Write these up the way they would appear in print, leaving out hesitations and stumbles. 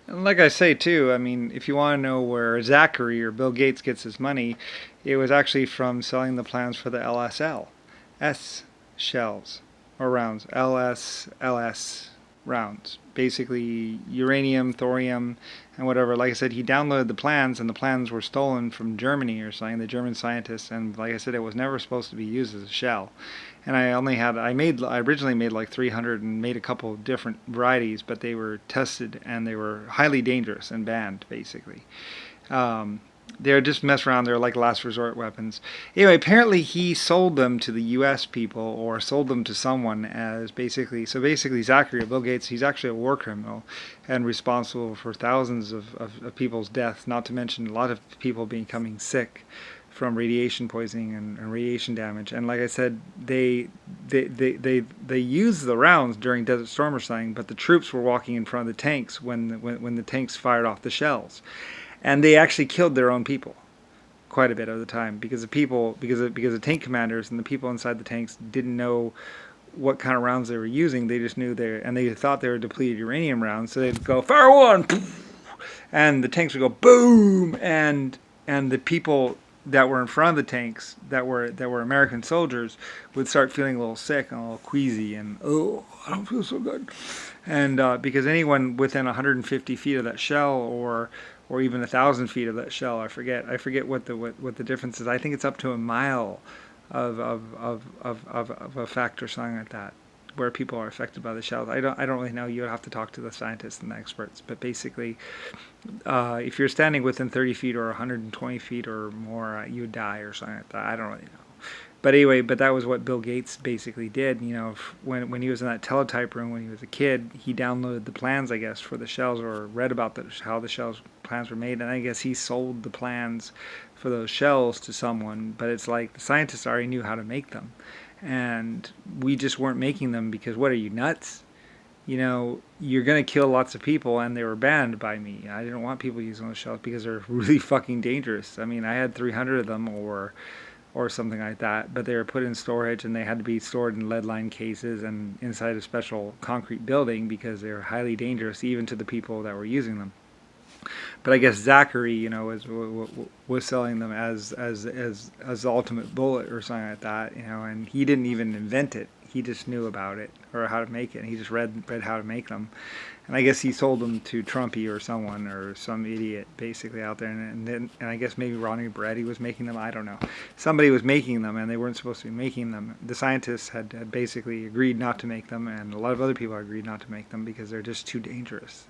And like I say too, I mean, if you want to know where Zachary or Bill Gates gets his money, it was actually from selling the plans for the LSL, S shells or rounds, LS rounds. Basically, uranium, thorium, and whatever. Like I said, he downloaded the plans, and the plans were stolen from Germany or something, the German scientists. And like I said, it was never supposed to be used as a shell. And I originally made like 300 and made a couple of different varieties, but they were tested and they were highly dangerous and banned, basically. Um, they're just mess around. They're like last resort weapons. Anyway, apparently he sold them to the U.S. people or sold them to someone as basically. So basically, Zachary, Bill Gates, he's actually a war criminal and responsible for thousands of people's deaths. Not to mention a lot of people becoming sick from radiation poisoning and radiation damage. And like I said, they used the rounds during Desert Storm or something, but the troops were walking in front of the tanks when the tanks fired off the shells, and they actually killed their own people quite a bit of the time because the tank commanders and the people inside the tanks didn't know what kind of rounds they were using. They just knew they thought they were depleted uranium rounds, so they'd go fire one, and the tanks would go boom, and the people that were in front of the tanks that were American soldiers would start feeling a little sick and a little queasy and oh, I don't feel so good, and because anyone within 150 feet of that shell or even 1,000 feet of that shell, I forget what the difference is. I think it's up to a mile of effect or something like that, where people are affected by the shells. I don't really know. You would have to talk to the scientists and the experts. But basically, if you're standing within 30 feet or 120 feet or more, you would die or something like that. I don't really know. But anyway, that was what Bill Gates basically did. You know, when he was in that teletype room when he was a kid, he downloaded the plans, I guess, for the shells or read about how the shells plans were made, and I guess he sold the plans for those shells to someone. But it's like the scientists already knew how to make them, and we just weren't making them because what are you, nuts? You know, you're gonna kill lots of people, and they were banned by me. I didn't want people using those shells because they're really fucking dangerous. I mean, I had 300 of them, or something like that, but they were put in storage and they had to be stored in lead line cases and inside a special concrete building because they were highly dangerous even to the people that were using them. But I guess Zachary, was selling them as the ultimate bullet or something like that, and he didn't even invent it. He just knew about it or how to make it. And he just read how to make them, and I guess he sold them to Trumpy or someone or some idiot basically out there. And I guess maybe Ronnie Brady was making them. I don't know. Somebody was making them, and they weren't supposed to be making them. The scientists had basically agreed not to make them, and a lot of other people agreed not to make them because they're just too dangerous.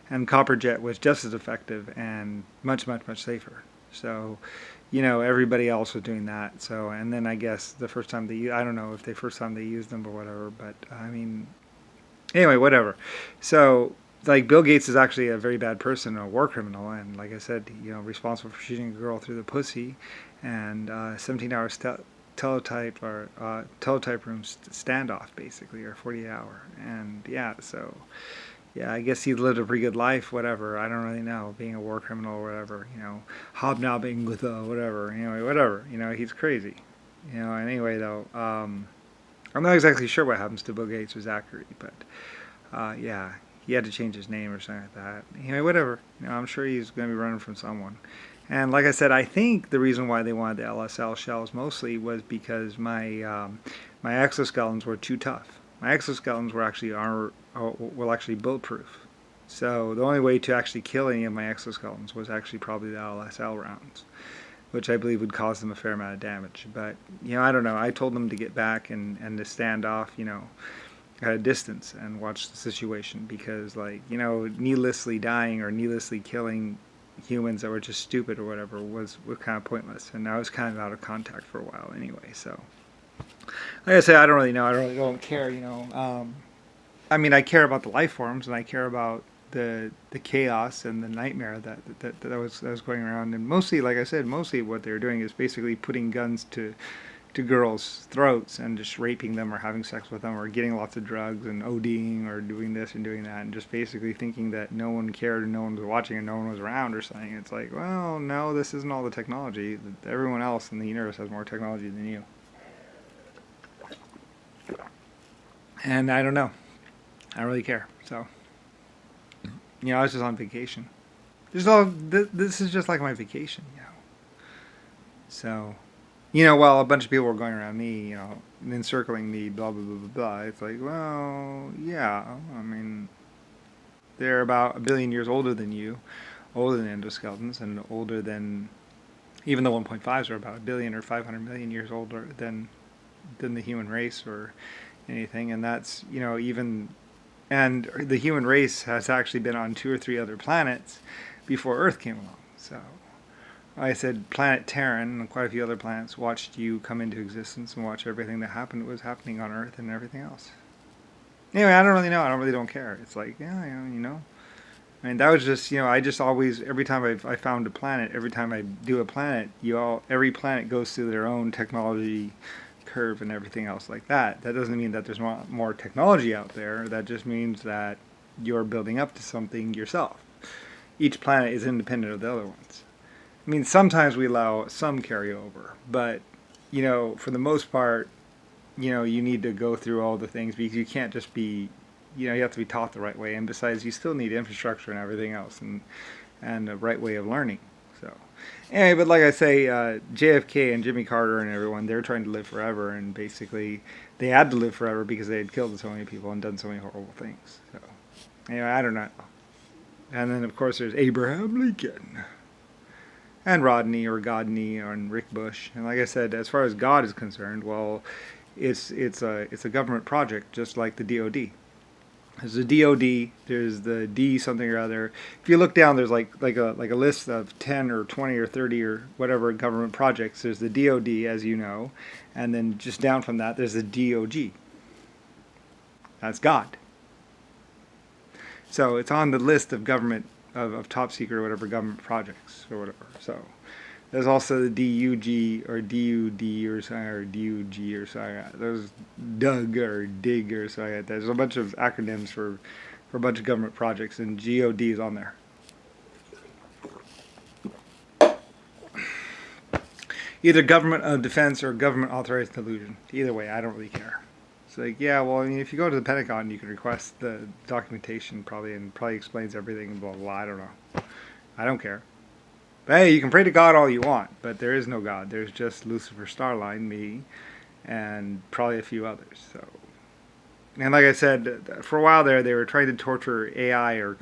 And Copperjet was just as effective and much, much, much safer. So, everybody else was doing that. So, and then I guess the first time I don't know if the first time they used them or whatever, but I mean, anyway, whatever. So, like, Bill Gates is actually a very bad person, a war criminal, and like I said, responsible for shooting a girl through the pussy, and 17 hours teletype or teletype room standoff basically, or 40-hour, and yeah, so. Yeah, I guess he lived a pretty good life, whatever. I don't really know, being a war criminal or whatever, hobnobbing with whatever, anyway, whatever. He's crazy. Anyway, though, I'm not exactly sure what happens to Bill Gates or Zachary, but yeah, he had to change his name or something like that. Anyway, whatever. I'm sure he's going to be running from someone. And like I said, I think the reason why they wanted the LSL shells mostly was because my exoskeletons were too tough. My exoskeletons were actually bulletproof. So the only way to actually kill any of my exoskeletons was actually probably the LSL rounds, which I believe would cause them a fair amount of damage. But I don't know. I told them to get back and to stand off, at a distance and watch the situation because, like, needlessly dying or needlessly killing humans that were just stupid or whatever was kind of pointless. And I was kind of out of contact for a while anyway. So, like I said, I don't really know. I really don't care. I mean, I care about the life forms and I care about the chaos and the nightmare that was going around. And mostly, like I said, mostly what they're doing is basically putting guns to girls' throats and just raping them or having sex with them or getting lots of drugs and ODing or doing this and doing that and just basically thinking that no one cared and no one was watching and no one was around or something. It's like, well, no, this isn't all the technology. Everyone else in the universe has more technology than you. And I don't know. I don't really care. So I was just on vacation. This is just like my vacation. So, while a bunch of people were going around me, and encircling me, blah, blah, blah, blah, blah, it's like, well, yeah, I mean, they're about a billion years older than you, older than endoskeletons, and older than, even the 1.5s are about a billion or 500 million years older than the human race or anything. And that's, and the human race has actually been on 2 or 3 other planets before Earth came along. So I said planet Terran and quite a few other planets watched you come into existence and watch everything that was happening on Earth and everything else. Anyway, I don't really know. I don't care. It's like, yeah, I mean, that was just, I just always, every time I found a planet, every time I do a planet, every planet goes through their own technology curve and everything else like that. That doesn't mean that there's more technology out there. That just means that you're building up to something yourself. Each planet is independent of the other ones. I mean, sometimes we allow some carryover, but, for the most part, you need to go through all the things because you can't just be, you have to be taught the right way. And besides, you still need infrastructure and everything else and a right way of learning. So, anyway, but like I say, JFK and Jimmy Carter and everyone, they're trying to live forever. And basically, they had to live forever because they had killed so many people and done so many horrible things. So, anyway, I don't know. And then, of course, there's Abraham Lincoln. And Rodney or Godney and Rick Bush. And like I said, as far as God is concerned, well, it's a government project, just like the DoD. There's the DoD. There's the D something or other. If you look down, there's like a list of 10 or 20 or 30 or whatever government projects. There's the DoD, as you know, and then just down from that, there's the DOG. That's God. So it's on the list of government of top secret or whatever government projects or whatever. So there's also the DUG or DUD or something or DUG or something. There's DUG or DIG or something. There's a bunch of acronyms for a bunch of government projects, and GOD is on there. Either government of defense or government authorized delusion. Either way, I don't really care. It's like, yeah, well, I mean, if you go to the Pentagon, you can request the documentation probably, and probably explains everything and blah, blah, blah. I don't know. I don't care. But hey, you can pray to God all you want, but there is no God. There's just Lucifer Starline, me, and probably a few others. So, and like I said, for a while there, they were trying to torture AI or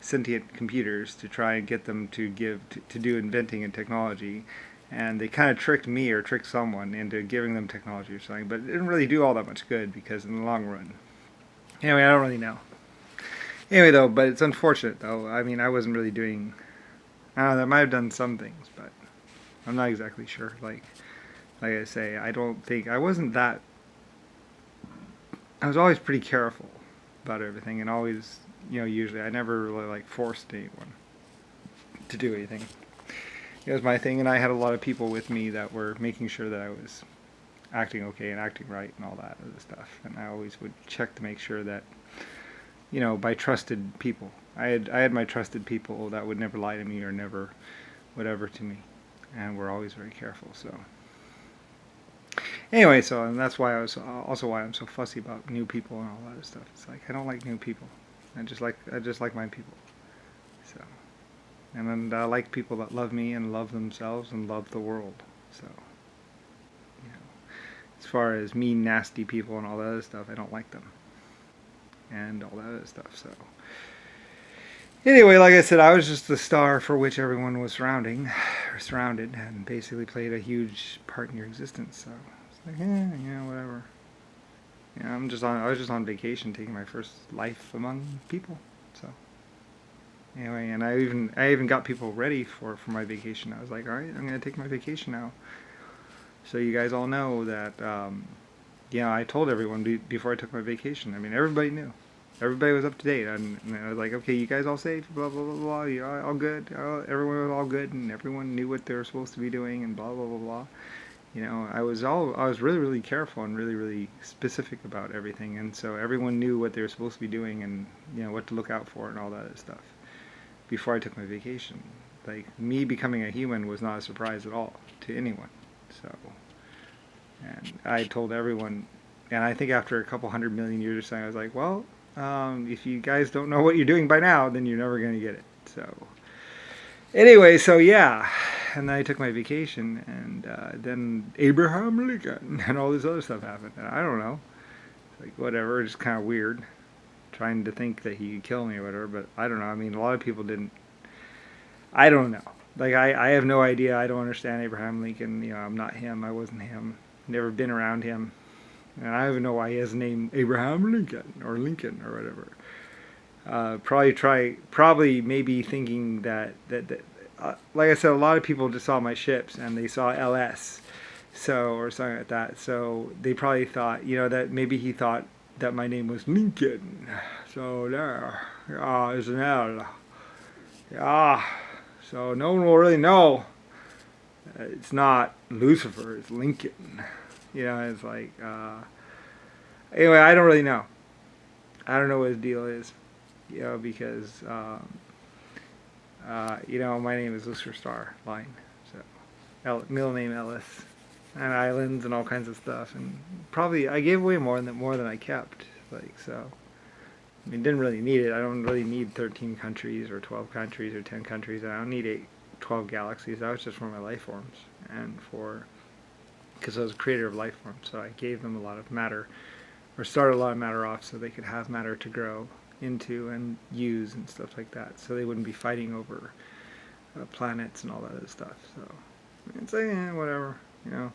sentient computers to try and get them to do inventing and technology. And they kind of tricked me or tricked someone into giving them technology or something, but it didn't really do all that much good because in the long run. Anyway, I don't really know. Anyway, though, but it's unfortunate, though. I mean, I wasn't really doing... I don't know, I might have done some things, but I'm not exactly sure. Like I say, I don't think... I wasn't that... I was always pretty careful about everything, and always, usually, I never really, forced anyone to do anything. It was my thing, and I had a lot of people with me that were making sure that I was acting okay and acting right and all that other stuff. And I always would check to make sure that, by trusted people. I had my trusted people that would never lie to me or never whatever to me, and we're always very careful. So anyway, and that's why I was also why I'm so fussy about new people and all that other stuff. It's like I don't like new people. I just like my people. So. And I like people that love me and love themselves and love the world. So, as far as mean, nasty people and all that other stuff, I don't like them. And all that other stuff, so. Anyway, like I said, I was just the star for which everyone was surrounded, and basically played a huge part in your existence. So, it's like, whatever. I was just on vacation taking my first life among people, so. Anyway, and I even got people ready for my vacation. I was like, all right, I'm going to take my vacation now. So you guys all know that, I told everyone before I took my vacation. I mean, everybody knew. Everybody was up to date. And I was like, okay, you guys all safe, blah, blah, blah, blah. You all good. Everyone was all good, and everyone knew what they were supposed to be doing, and blah, blah, blah, blah. I was really, really careful and really, really specific about everything. And so everyone knew what they were supposed to be doing and, what to look out for and all that other stuff. Before I took my vacation. Like, me becoming a human was not a surprise at all to anyone. So, and I told everyone, and I think after a couple 100 million years or something, I was like, well, If you guys don't know what you're doing by now, then you're never going to get it. So anyway, so yeah, and then I took my vacation, and then Abraham Lincoln and all this other stuff happened. And I don't know, like whatever, it's kind of weird, trying to think that he could kill me or whatever. But I don't know. I mean, a lot of people didn't. I don't know. Like I have no idea. I don't understand Abraham Lincoln. You know, I'm not him. I wasn't him. Never been around him. And I don't even know why he has the name Abraham Lincoln or Lincoln or whatever. Probably maybe thinking that like I said, a lot of people just saw my ships and they saw LS, so or something like that. So they probably thought, you know, that maybe he thought that my name was Lincoln. So there, is an L. Yeah. So no one will really know. It's not Lucifer. It's Lincoln. You know, it's like. Anyway, I don't really know. I don't know what his deal is. You know, because you know, my name is Lucifer Star Line, so middle name Ellis, and islands and all kinds of stuff, and probably I gave away more than I kept. Like so, I mean, didn't really need it. I don't really need 13 countries or 12 countries or 10 countries. I don't need 12 galaxies. That was just for my life forms and for because I was a creator of life forms, so I gave them a lot of matter or started a lot of matter off so they could have matter to grow into and use and stuff like that, so they wouldn't be fighting over planets and all that other stuff. So it's like, whatever, you know.